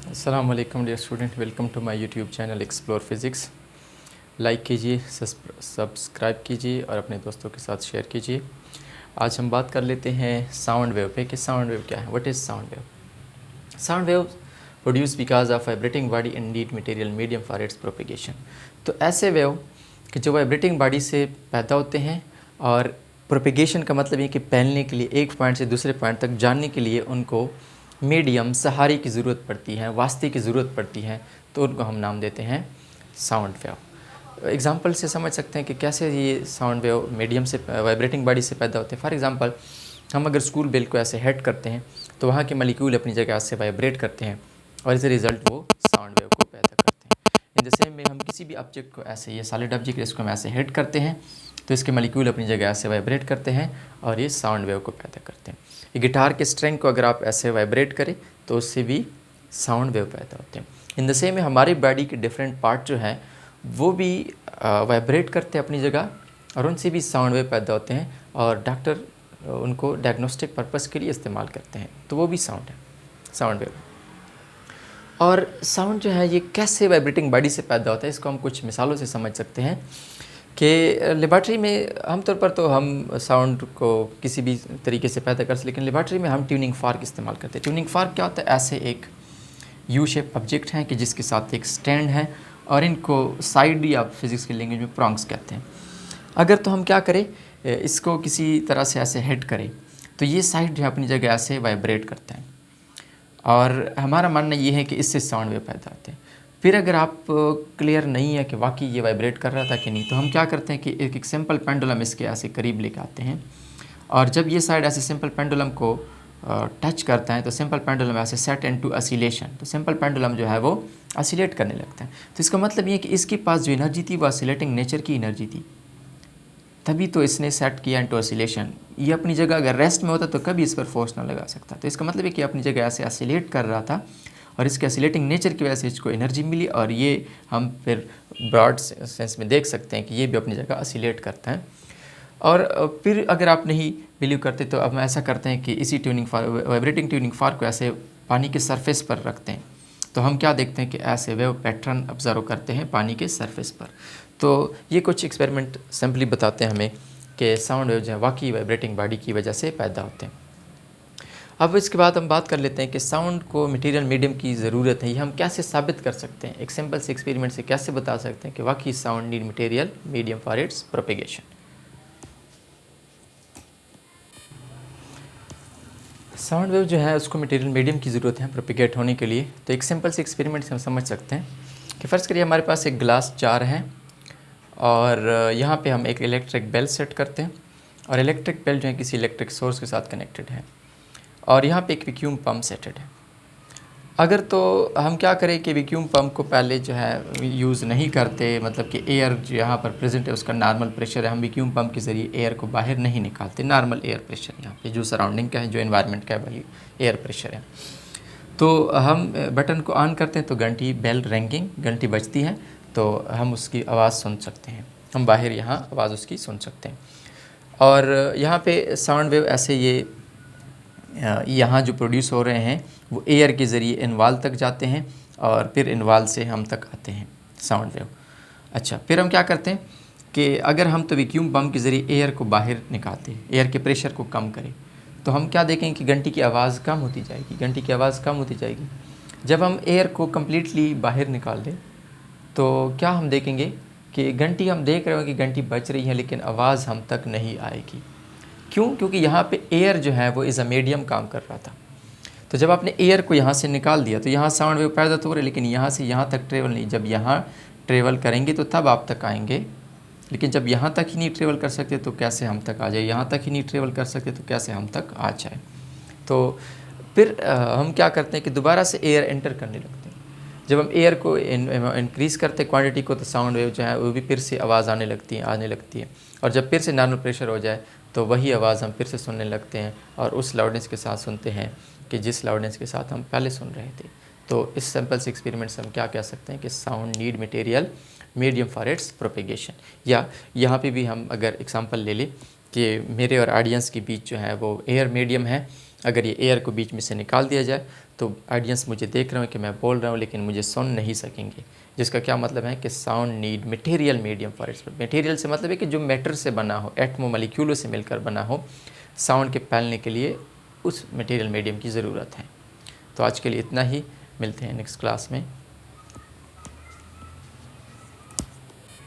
अस्सलाम वालेकुम dear student, welcome to my YouTube channel explore physics. Like कीजिए, subscribe कीजिए और अपने दोस्तों के साथ शेयर कीजिए। आज हम बात कर लेते हैं साउंड वेव पे कि साउंड वेव क्या है। What is sound wave? Sound wave produce because of vibrating body in need material medium for its propagation. तो ऐसे वेव कि जो वाइब्रेटिंग बॉडी से पैदा होते हैं और प्रोपेगेशन का मतलब ये कि फैलने के लिए एक पॉइंट से दूसरे पॉइंट तक जाने के लिए उनको मीडियम सहारे की ज़रूरत पड़ती है, वास्ते की ज़रूरत पड़ती है, तो उनको हम नाम देते हैं साउंड वेव। एग्जांपल से समझ सकते हैं कि कैसे ये साउंड वेव मीडियम से वाइब्रेटिंग बॉडी से पैदा होते हैं। फॉर एग्जांपल, हम अगर स्कूल बेल को ऐसे हेड करते हैं तो वहाँ के मलिक्यूल अपनी जगह से वाइब्रेट करते हैं और एज ए रिज़ल्ट वो साउंड वेव को पैदा करते हैं। इन द सेम में हम किसी भी ऑब्जेक्ट को ऐसे, ये सॉलिड ऑब्जेक्ट इसको हम ऐसे हेड करते हैं तो इसके मलिक्यूल अपनी जगह से वाइब्रेट करते हैं और ये साउंड वेव को पैदा करते हैं। ये गिटार के स्ट्रिंग को अगर आप ऐसे वाइब्रेट करें तो उससे भी साउंड वेव पैदा होते हैं। इन द सेम में हमारी बॉडी के डिफरेंट पार्ट जो हैं वो भी वाइब्रेट करते हैं अपनी जगह और उनसे भी साउंड वेव पैदा होते हैं और डॉक्टर उनको डायग्नोस्टिक पर्पस के लिए इस्तेमाल करते हैं, तो वो भी साउंड है, साउंड वेव। और साउंड जो है ये कैसे वाइब्रेटिंग बॉडी से पैदा होता है, इसको हम कुछ मिसालों से समझ सकते हैं कि लेबॉर्ट्री में आमतौर पर तो हम साउंड को किसी भी तरीके से पैदा कर सकते, लेकिन लेबॉर्ट्री में हम ट्यूनिंग फार्क इस्तेमाल करते हैं। ट्यूनिंग फार्क क्या होता है? ऐसे एक यू शेप ऑब्जेक्ट है कि जिसके साथ एक स्टैंड है और इनको साइड या फिज़िक्स की लैंग्वेज में प्रॉन्ग्स कहते हैं। अगर तो हम क्या करें, इसको किसी तरह से ऐसे हेड करें तो ये साइड जो है अपनी जगह ऐसे वाइब्रेट करता है और हमारा मानना ये है कि इससे साउंड वेव पैदा होते हैं। फिर अगर आप क्लियर नहीं है कि वाकई ये वाइब्रेट कर रहा था कि नहीं, तो हम क्या करते हैं कि एक सिंपल पेंडुलम इसके ऐसे करीब लेके आते हैं और जब ये साइड ऐसे सिंपल पेंडुलम को टच करता है तो सिंपल पेंडुलम ऐसे सेट इनटू ऑसिलेशन, तो सिंपल पेंडुलम जो है वो ऑसिलेट करने लगता है। तो इसका मतलब ये है कि इसके पास जो एनर्जी थी वो ऑसिलेटिंग नेचर की एनर्जी थी, तभी तो इसने सेट किया इनटू ऑसिलेशन। ये अपनी जगह अगर रेस्ट में होता तो कभी इस पर फोर्स ना लगा सकता। तो इसका मतलब है कि अपनी जगह ऐसे ऑसिलेट कर रहा था और इसके ऑसिलेटिंग नेचर की वजह से इसको एनर्जी मिली और ये हम फिर ब्रॉड सेंस में देख सकते हैं कि ये भी अपनी जगह ऑसिलेट करता है। और फिर अगर आप नहीं बिलीव करते तो अब हम ऐसा करते हैं कि इसी वाइब्रेटिंग ट्यूनिंग फार्क को ऐसे पानी के सरफेस पर रखते हैं, तो हम क्या देखते हैं कि ऐसे वेव पैटर्न ऑब्जर्व करते हैं पानी के सरफेस पर। तो ये कुछ एक्सपेरिमेंट सिंपली बताते हैं हमें कि साउंड वेव जो है वाकई वाइब्रेटिंग बॉडी की वजह से पैदा होते हैं। अब इसके बाद हम बात कर लेते हैं कि साउंड को मटेरियल मीडियम की ज़रूरत है, ये हम कैसे साबित कर सकते हैं। एक सिंपल से एक्सपेरिमेंट से कैसे बता सकते हैं कि वाकई sound need material medium for its propagation. Sound wave जो है उसको मटेरियल मीडियम की ज़रूरत है प्रोपेगेट होने के लिए। तो एक सिंपल से एक्सपेरिमेंट से हम समझ सकते हैं कि फ़र्ज़ करिए हमारे पास एक ग्लास जार है और यहाँ पे हम एक इलेक्ट्रिक बेल सेट करते हैं और इलेक्ट्रिक बेल जो है किसी इलेक्ट्रिक सोर्स के साथ कनेक्टेड है और यहाँ पे एक वैक्यूम पम्प सेटेड है। अगर तो हम क्या करें कि वैक्यूम पम्प को पहले जो है यूज़ नहीं करते, मतलब कि एयर जो यहाँ पर प्रेजेंट है उसका नॉर्मल प्रेशर है, हम वैक्यूम पम्प के ज़रिए एयर को बाहर नहीं निकालते, नॉर्मल एयर प्रेशर यहाँ पे जो सराउंडिंग का है, जो एनवायरनमेंट का है वही एयर प्रेशर है। तो हम बटन को ऑन करते हैं तो घंटी बेल रिंगिंग, घंटी बजती है तो हम उसकी आवाज़ सुन सकते हैं, हम बाहर यहाँ आवाज़ उसकी सुन सकते हैं। और यहाँ पे साउंड वेव ऐसे ये यहाँ जो प्रोड्यूस हो रहे हैं वो एयर के ज़रिए इनवाल तक जाते हैं और फिर इनवाल से हम तक आते हैं साउंड वेव। अच्छा, फिर हम क्या करते हैं कि अगर हम तो वैक्यूम पम्प के ज़रिए एयर को बाहर निकालते हैं, एयर के प्रेशर को कम करें, तो हम क्या देखेंगे कि घंटी की आवाज़ कम होती जाएगी, घंटी की आवाज़ कम होती जाएगी। जब हम एयर को कम्प्लीटली बाहर निकाल दें तो क्या हम देखेंगे कि घंटी, हम देख रहे हो कि घंटी बज रही है लेकिन आवाज़ हम तक नहीं आएगी। क्यों? क्योंकि यहाँ पे एयर जो है वो इज़ अ मीडियम काम कर रहा था। तो जब आपने एयर को यहाँ से निकाल दिया तो यहाँ साउंड वेव पैदा तो हो रहे, लेकिन यहाँ से यहाँ तक ट्रेवल नहीं। जब यहाँ ट्रेवल करेंगे तो तब आप तक आएंगे, लेकिन जब यहाँ तक ही नहीं ट्रेवल कर सकते तो कैसे हम तक आ जाए, यहाँ तक ही नहीं ट्रेवल कर सकते तो कैसे हम तक आ जाए। तो फिर हम क्या करते हैं कि दोबारा से एयर एंटर करने लगते हैं। जब हम एयर को इंक्रीज़ करते हैं क्वांटिटी को, तो साउंड वेव जो है वो भी फिर से आवाज़ आने लगती है और जब फिर से नॉर्मल प्रेशर हो जाए तो वही आवाज़ हम फिर से सुनने लगते हैं और उस लाउडनेस के साथ सुनते हैं कि जिस लाउडनेस के साथ हम पहले सुन रहे थे। तो इस सिंपल से एक्सपेरिमेंट से हम क्या कह सकते हैं कि sound need material medium for its propagation. या यहाँ पे भी हम अगर एग्जांपल ले लें कि मेरे और ऑडियंस के बीच जो है वो एयर मीडियम है अगर ये एयर को बीच में से निकाल दिया जाए तो ऑडियंस मुझे देख रहे हो कि मैं बोल रहा हूँ लेकिन मुझे सुन नहीं सकेंगे, जिसका क्या मतलब है कि sound need material medium for expression. Material से मतलब है कि जो मैटर से बना हो, एटमो मॉलिक्यूलों से मिलकर बना हो, साउंड के फैलने के लिए उस मटेरियल मीडियम की ज़रूरत है। तो आज के लिए इतना ही, मिलते हैं नेक्स्ट क्लास में।